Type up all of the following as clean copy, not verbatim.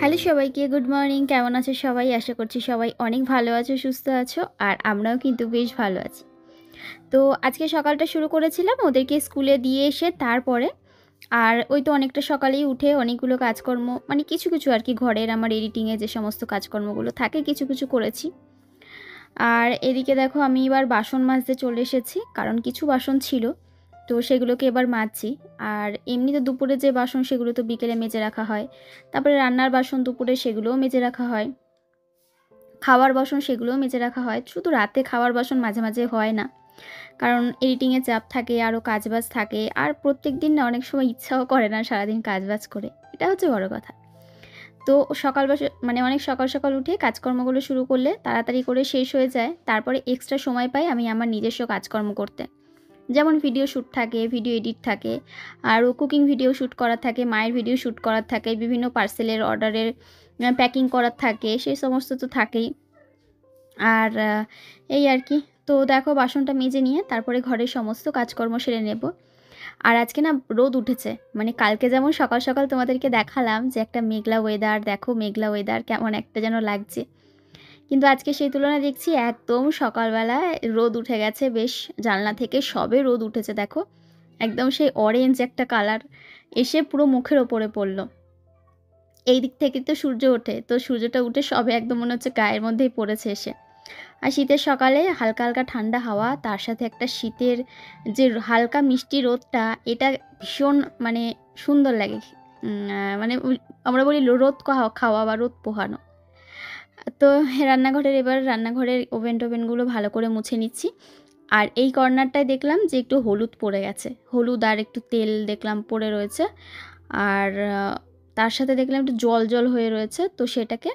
Hello সবাইকে, good morning. কেমন আছো সবাই? আশা করছি সবাই অনেক ভালো আছো, সুস্থ আছো। আর আমরাও কিন্তু বেশ ভালো আছি। তো আজকে সকালটা শুরু করেছিলাম ওদেরকে স্কুলে দিয়ে এসে তারপরে। আর ওই তো অনেকটা সকালেই উঠে অনেকগুলো কাজকর্ম মানে কিছু কিছু আর কি ঘরের আমার এডিটিংয়ে যে সমস্ত কাজকর্মগুলো থাকে কিছু কিছু করেছি। আর এদিকে দেখো আমি এবার বাসন মাজতে চলে এসেছি, কারণ কিছু বাসন ছিল তো সেগুলোকে এবার মাজছি। আর এমনিতে দুপুরে যে বাসন সেগুলো তো বিকেলে মেজে রাখা হয়, তারপরে রান্নার বাসন দুপুরে সেগুলোও মেজে রাখা হয়, খাওয়ার বাসন সেগুলোও মেজে রাখা হয়। শুধু রাতে খাওয়ার বাসন মাঝে মাঝে হয় না, কারণ এডিটিংয়ে চাপ থাকে, আরও কাজবাজ থাকে, আর প্রত্যেক দিন না অনেক সময় ইচ্ছাও করে না সারাদিন কাজবাজ করে, এটা হচ্ছে বড় কথা। তো সকাল মানে অনেক সকাল সকাল উঠে কাজকর্মগুলো শুরু করলে তাড়াতাড়ি করে শেষ হয়ে যায়, তারপরে এক্সট্রা সময় পাই আমি আমার নিজস্ব কাজকর্ম করতে। যেমন ভিডিও শ্যুট থাকে, ভিডিও এডিট থাকে, আরও কুকিং ভিডিও শ্যুট করার থাকে, মায়ের ভিডিও শ্যুট করার থাকে, বিভিন্ন পার্সেলের অর্ডারের প্যাকিং করার থাকে, সেই সমস্ত তো থাকেই। আর এই আর কি। তো দেখো বাসনটা মেজে নিয়ে তারপরে ঘরের সমস্ত কাজকর্ম সেরে নেব। আর আজকে না রোদ উঠেছে, মানে কালকে যেমন সকাল সকাল তোমাদেরকে দেখালাম যে একটা মেঘলা ওয়েদার, দেখো মেঘলা ওয়েদার কেমন একটা যেন লাগছে, কিন্তু আজকে সেই তুলনায় দেখছি একদম সকালবেলায় রোদ উঠে গেছে। বেশ জানলা থেকে সবে রোদ উঠেছে, দেখো একদম সেই অরেঞ্জ একটা কালার এসে পুরো মুখের ওপরে পড়লো। এই দিক থেকে তো সূর্য ওঠে, তো সূর্যটা উঠে সবে একদম মনে হচ্ছে গায়ের মধ্যেই পড়েছে এসে। আর শীতের সকালে হালকা হালকা ঠান্ডা হাওয়া, তার সাথে একটা শীতের যে হালকা মিষ্টি রোদটা, এটা ভীষণ মানে সুন্দর লাগে। মানে আমরা বলি রোদ খাওয়া বা রোদ পোহানো। তো রান্নাঘরের ওভেনগুলো ভালো করে মুছে নিচ্ছি। আর এই কর্নারটায় দেখলাম যে একটু হলুদ পড়ে গেছে, হলুদ আর একটু তেল দেখলাম পড়ে রয়েছে। আর তার সাথে দেখলাম একটু জল জল হয়ে রয়েছে, তো সেটাকে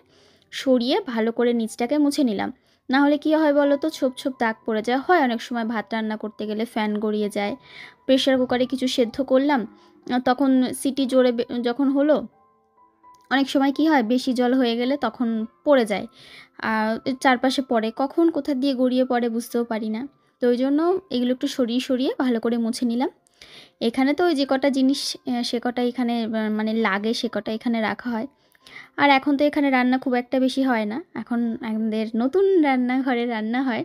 সরিয়ে ভালো করে নিচটাকে মুছে নিলাম। না হলে কী হয় বলো তো, ছোপ ছোপ দাগ পড়ে যায়, হয় অনেক সময় ভাত রান্না করতে গেলে ফ্যান গড়িয়ে যায়। প্রেশার কুকারে কিছু সেদ্ধ করলাম, তখন সিটি জোরে যখন হলো, অনেক সময় কি হয় বেশি জল হয়ে গেলে তখন পড়ে যায়, চারপাশে পড়ে, কখন কোথা দিয়ে গড়িয়ে পড়ে বুঝতেও পারি না। তো ওই জন্য এগুলো একটু সরিয়ে সরিয়ে ভালো করে মুছে নিলাম। এখানে তো ওই যে কটা জিনিস সে কটা এখানে মানে লাগে, সে কটা এখানে রাখা হয়। আর এখন তো এখানে রান্না খুব একটা বেশি হয় না, এখন আমাদের নতুন রান্নাঘরে রান্না হয়।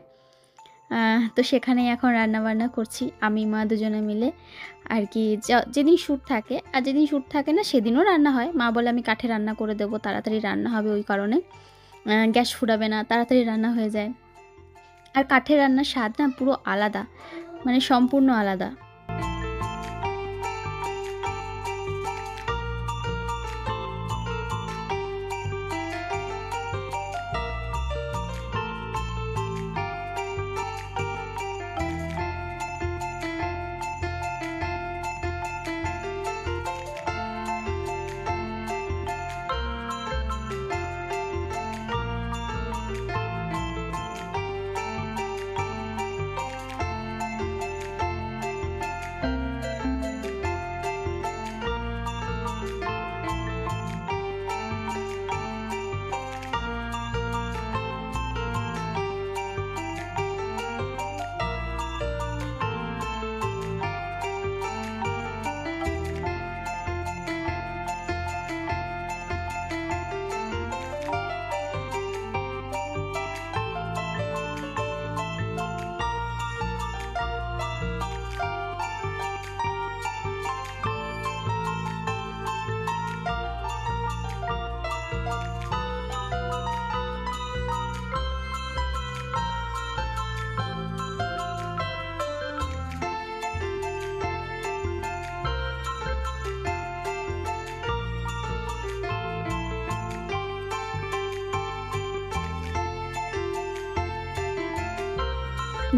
তো সেখানেই এখন রান্নাবান্না করছি আমি মা দুজনে মিলে আর কি। যেদিন শ্যুট থাকে আর যেদিন শ্যুট থাকে না সেদিনও রান্না হয়। মা বলে আমি কাঠে রান্না করে দেবো, তাড়াতাড়ি রান্না হবে, ওই কারণে গ্যাস ফুরাবে না, তাড়াতাড়ি রান্না হয়ে যায়। আর কাঠের রান্নার স্বাদ না পুরো আলাদা, মানে সম্পূর্ণ আলাদা।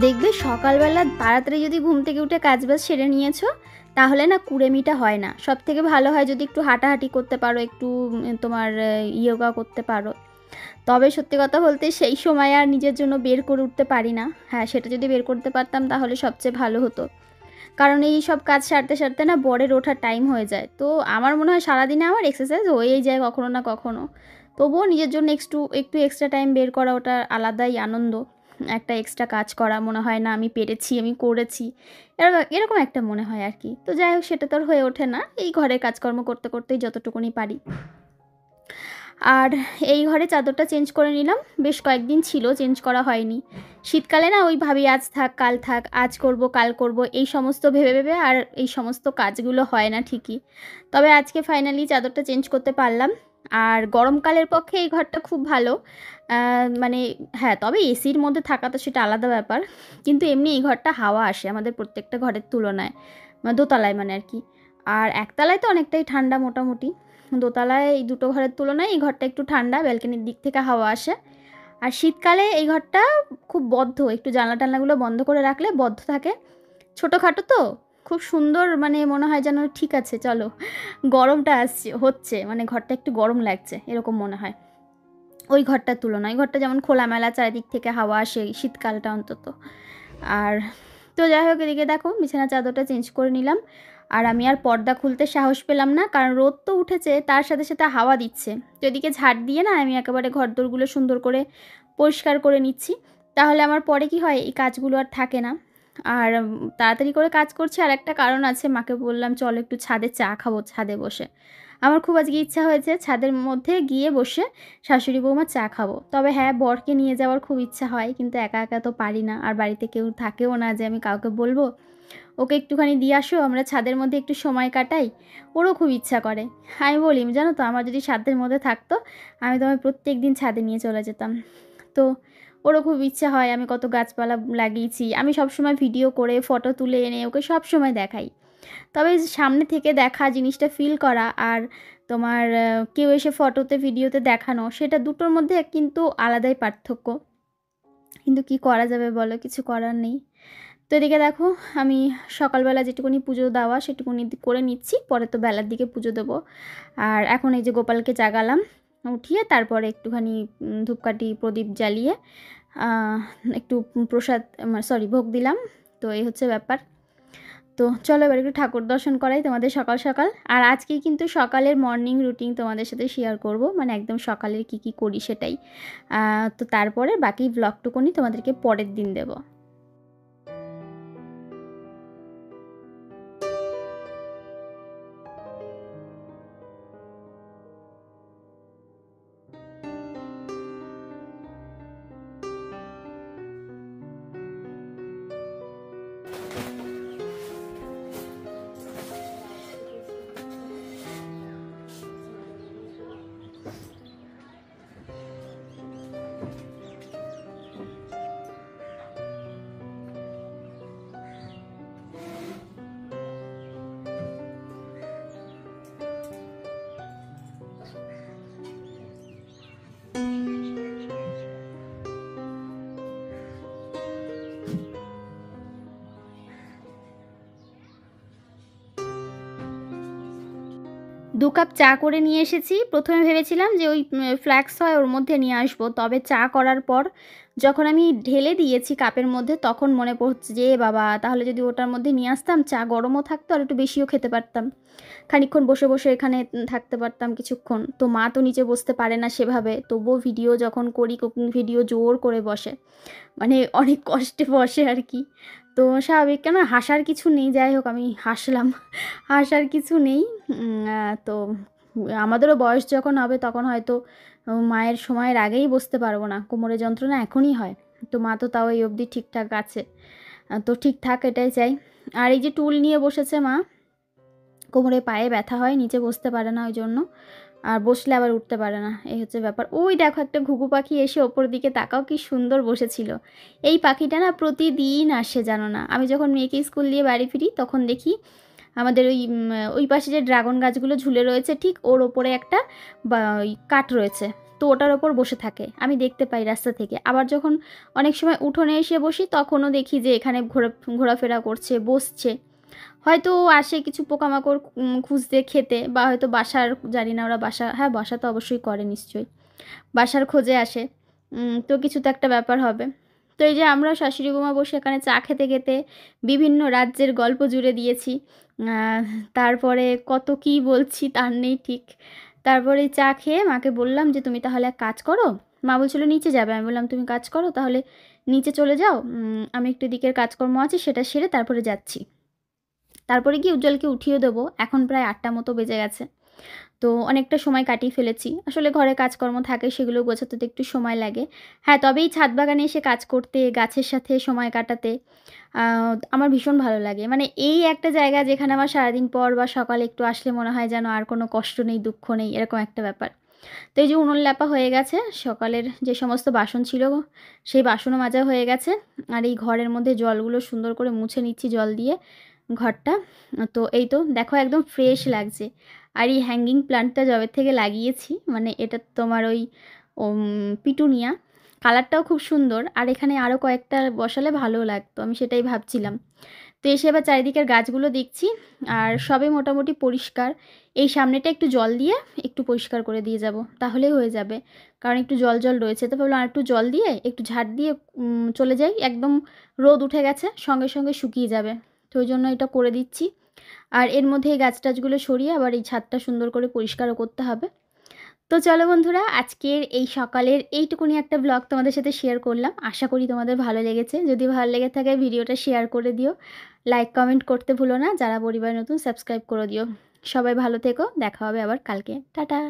দেখবে সকালবেলা তাড়াতাড়ি যদি ঘুম থেকে উঠে কাজবাজ সেরে নিয়েছো, তাহলে না কুড়েমিটা হয় না। সব থেকে ভালো হয় যদি একটু হাঁটাহাঁটি করতে পারো, একটু তোমার ইয়োগা করতে পারো। তবে সত্যি কথা বলতে সেই সময় আর নিজের জন্য বের করে উঠতে পারি না। হ্যাঁ, সেটা যদি বের করতে পারতাম তাহলে সবচেয়ে ভালো হতো, কারণ এই সব কাজ সারতে সারতে না বরের ওঠার টাইম হয়ে যায়। তো আমার মনে হয় সারাদিনে আমার এক্সারসাইজ হয়েই যায় কখনো না কখনো, তবুও নিজের জন্য একটু একটু এক্সট্রা টাইম বের করা, ওটা আলাদাই আনন্দ। একটা এক্সট্রা কাজ করা, মনে হয় না আমি পেরেছি, আমি করেছি, এরকম একটা মনে হয় আর কি। তো যাই হোক, সেটা তো আর হয়ে ওঠে না, এই ঘরের কাজকর্ম করতে করতেই যতটুকুনি পারি। আর এই ঘরে চাদরটা চেঞ্জ করে নিলাম, বেশ কয়েকদিন ছিল চেঞ্জ করা হয়নি। শীতকালে না ওই ভাবি আজ থাক কাল থাক, আজ করব কাল করব এই সমস্ত ভেবে ভেবে আর এই সমস্ত কাজগুলো হয় না ঠিকই। তবে আজকে ফাইনালি চাদরটা চেঞ্জ করতে পারলাম। আর গরমকালের পক্ষে এই ঘরটা খুব ভালো। মানে হ্যাঁ, তবে এসির মধ্যে থাকা তো সেটা আলাদা ব্যাপার, কিন্তু এমনি এই ঘরটা হাওয়া আসে আমাদের প্রত্যেকটা ঘরের তুলনায়, দোতলায় মানে আর কি। আর একতলায় তো অনেকটাই ঠান্ডা মোটামুটি, দোতলায় এই দুটো ঘরের তুলনায় এই ঘরটা একটু ঠান্ডা, ব্যালকনির দিক থেকে হাওয়া আসে। আর শীতকালে এই ঘরটা খুব বদ্ধ, একটু জানলা টানলাগুলো বন্ধ করে রাখলে বদ্ধ থাকে, ছোটোখাটো তো খুব সুন্দর, মানে মনে হয় যেন ঠিক আছে চলো, গরমটা আসছে হচ্ছে, মানে ঘরটা একটু গরম লাগছে এরকম মনে হয় ওই ঘরটার তুলনায়। ওই ঘরটা যেমন খোলামেলা, চারিদিক থেকে হাওয়া আসে শীতকালটা অন্তত। আর তো যাই হোক, এদিকে দেখো বিছানা চাদরটা চেঞ্জ করে নিলাম। আর আমি আর পর্দা খুলতে সাহস পেলাম না, কারণ রোদ তো উঠেছে, তার সাথে সাথে হাওয়া দিচ্ছে। তো এদিকে ঝাড় দিয়ে না আমি একেবারে ঘরদোরগুলো সুন্দর করে পরিষ্কার করে নিচ্ছি, তাহলে আমার পরে কি হয় এই কাজগুলো আর থাকে না। আর তাড়াতাড়ি করে কাজ করছি আর একটা কারণ আছে, মাকে বললাম চলো একটু ছাদে চা খাবো, ছাদে বসে। আমার খুব আজকে ইচ্ছা হয়েছে ছাদের মধ্যে গিয়ে বসে শাশুড়ি বৌমার চা খাবো। তবে হ্যাঁ, বরকে নিয়ে যাওয়ার খুব ইচ্ছা হয়, কিন্তু একা একা তো পারি না, আর বাড়িতে কেউ থাকেও না যে আমি কাউকে বলবো ওকে একটুখানি দিয়ে আসো, আমরা ছাদের মধ্যে একটু সময় কাটাই। ওরও খুব ইচ্ছা করে। আমি বলি জানো তো, আমার যদি ছাদের মধ্যে থাকতো আমি তোমায় প্রত্যেক দিন ছাদে নিয়ে চলে যেতাম। তো ওরও খুব ইচ্ছা হয়, আমি কত গাছপালা লাগিয়েছি, আমি সবসময় ভিডিও করে ফটো তুলে এনে ওকে সব সময় দেখাই। তবে সামনে থেকে দেখা, জিনিসটা ফিল করা, আর তোমার কেউ এসে ফটোতে ভিডিওতে দেখানো, সেটা দুটোর মধ্যে কিন্তু আলাদাই পার্থক্য। কিন্তু কি করা যাবে বলো, কিছু করার নেই। তো এদিকে দেখো আমি সকালবেলা যেটুকুনি পুজো দেওয়া সেটুকুনি করে নিচ্ছি, পরে তো বেলার দিকে পুজো দেবো। আর এখন এই যে গোপালকে জাগালাম, উঠিয়ে তারপরে একটুখানি ধূপকাঠি প্রদীপ জ্বালিয়ে একটু প্রসাদ সরি ভোগ দিলাম। তো এই হচ্ছে ব্যাপার। তো চলো এবার একটু ঠাকুর দর্শন করাই তোমাদের সকাল সকাল। আর আজকেই কিন্তু সকালের মর্নিং রুটিন তোমাদের সাথে শেয়ার করব, মানে একদম সকালের কি করি সেটাই। তো তারপরে বাকি ব্লগটুকুনি তোমাদেরকে পরের দিন দেবো। দু কাপ চা করে নিয়ে এসেছি। প্রথমে ভেবেছিলাম যে ওই ফ্ল্যাক্স হয় ওর মধ্যে নিয়ে আসবো, তবে চা করার পর যখন আমি ঢেলে দিয়েছি কাপের মধ্যে তখন মনে পড়ছে যে বাবা, তাহলে যদি ওটার মধ্যে নিয়ে আসতাম চা গরমও থাকতো আর একটু বেশিও খেতে পারতাম, খানিকক্ষণ বসে বসে এখানে থাকতে পারতাম কিছুক্ষণ। তো মা তো নিচে বসতে পারে না সেভাবে, তবুও ভিডিও যখন করি কুকিং ভিডিও জোর করে বসে, মানে অনেক কষ্টে বসে আর কি। তো স্বাভাবিক, কেন হাসার কিছু নেই, যাই হোক আমি হাসলাম, হাসার কিছু নেই। তো আমাদেরও বয়স যখন হবে তখন হয়তো মায়ের সময়ের আগেই বসতে পারবো না, কোমরে যন্ত্রণা এখনই হয়। তো মা তো তাও এই অবধি ঠিকঠাক আছে, তো ঠিকঠাক এটাই চাই। আর এই যে টুল নিয়ে বসেছে মা, কোমরে পায়ে ব্যথা হয়, নিচে বসতে পারে না ওই জন্য, আর বসলে আবার উঠতে পারে না, এই হচ্ছে ব্যাপার। ওই দেখো একটা ঘুঘু পাখি এসে ওপর দিকে তাকাও কি সুন্দর বসেছিল। এই পাখিটা না প্রতিদিন আসে জানো না, আমি যখন মেয়েকে স্কুল দিয়ে বাড়ি ফিরি তখন দেখি আমাদের ওই পাশে যে ড্রাগন গাছগুলো ঝুলে রয়েছে ঠিক ওর ওপরে একটা ওই কাঠ রয়েছে, তো ওটার ওপর বসে থাকে, আমি দেখতে পাই রাস্তা থেকে। আবার যখন অনেক সময় উঠোনে এসে বসি তখনও দেখি যে এখানে ঘোরাফেরা করছে, বসছে। হয়তো আসে কিছু পোকামাকড় খুঁজতে খেতে, বা হয়তো বাসার, জানি না ওরা বাসা, হ্যাঁ বাসা তো অবশ্যই করে নিশ্চয়ই, বাসার খোঁজে আসে। তো কিছু তো একটা ব্যাপার হবে। তো এই যে আমরা শাশুড়ি বৌমা বসে এখানে চা খেতে খেতে বিভিন্ন রাজ্যের গল্প জুড়ে দিয়েছি। আহ, তারপরে কত কি বলছি তার নেই ঠিক। তারপরে চা খেয়ে মাকে বললাম যে তুমি তাহলে এক কাজ করো, মা বলছিল নিচে যাবে, আমি বললাম তুমি কাজ করো তাহলে নিচে চলে যাও, আমি একটু দিকের কাজকর্ম আছে সেটা সেরে তারপরে যাচ্ছি। তারপরে গিয়ে উজ্জ্বলকে উঠিয়ে দেবো। এখন প্রায় 8টা মতো বেজে গেছে। তো অনেকটা সময় কাটিয়ে ফেলেছি। আসলে ঘরে কাজকর্ম থাকে, সেগুলো গোছাতে তো একটু সময় লাগে। হ্যাঁ, তবে এই ছাদ বাগানে এসে কাজ করতে, গাছের সাথে সময় কাটাতে আ আমার ভীষণ ভালো লাগে। মানে এই একটা জায়গা যেখানে আমার সারাদিন পর বা সকালে একটু আসলে মনে হয় যেন আর কোনো কষ্ট নেই, দুঃখ নেই, এরকম একটা ব্যাপার। তো এই যে উনুন ল্যাপা হয়ে গেছে, সকালের যে সমস্ত বাসন ছিল সেই বাসনও মাজা হয়ে গেছে। আর এই ঘরের মধ্যে জলগুলো সুন্দর করে মুছে নিচ্ছি জল দিয়ে ঘরটা। তো এই তো দেখো একদম ফ্রেশ লাগছে। আর এই হ্যাঙ্গিং প্ল্যান্টটা যবে থেকে লাগিয়েছি, মানে এটা তোমার ওই পিটুনিয়া, কালারটাও খুব সুন্দর। আর এখানে আরও কয়েকটা বসালে ভালোও লাগতো, আমি সেটাই ভাবছিলাম। তো এসে এবার চারিদিকের গাছগুলো দেখছি, আর সবে মোটামুটি পরিষ্কার। এই সামনেটা একটু জল দিয়ে একটু পরিষ্কার করে দিয়ে যাব, তাহলেই হয়ে যাবে। কারণ একটু জল জল রয়েছে, তো ভাবলাম আর একটু জল দিয়ে একটু ঝাড় দিয়ে চলে যাই। একদম রোদ উঠে গেছে, সঙ্গে সঙ্গে শুকিয়ে যাবে। তো ওই জন্য এটা করে দিচ্ছি। আর এর মধ্যে এই গাছ টাছগুলো সরিয়ে আবার এই ছাদটা সুন্দর করে পরিষ্কারও করতে হবে। তো চলো বন্ধুরা, আজকের এই সকালের এইটুকুনি একটা ব্লগ তোমাদের সাথে শেয়ার করলাম। আশা করি তোমাদের ভালো লেগেছে। যদি ভালো লেগে থাকে ভিডিওটা শেয়ার করে দিও, লাইক কমেন্ট করতে ভুলো না। যারা পরিবার নতুন সাবস্ক্রাইব করে দিও। সবাই ভালো থেকো, দেখা হবে আবার কালকে। টাটা।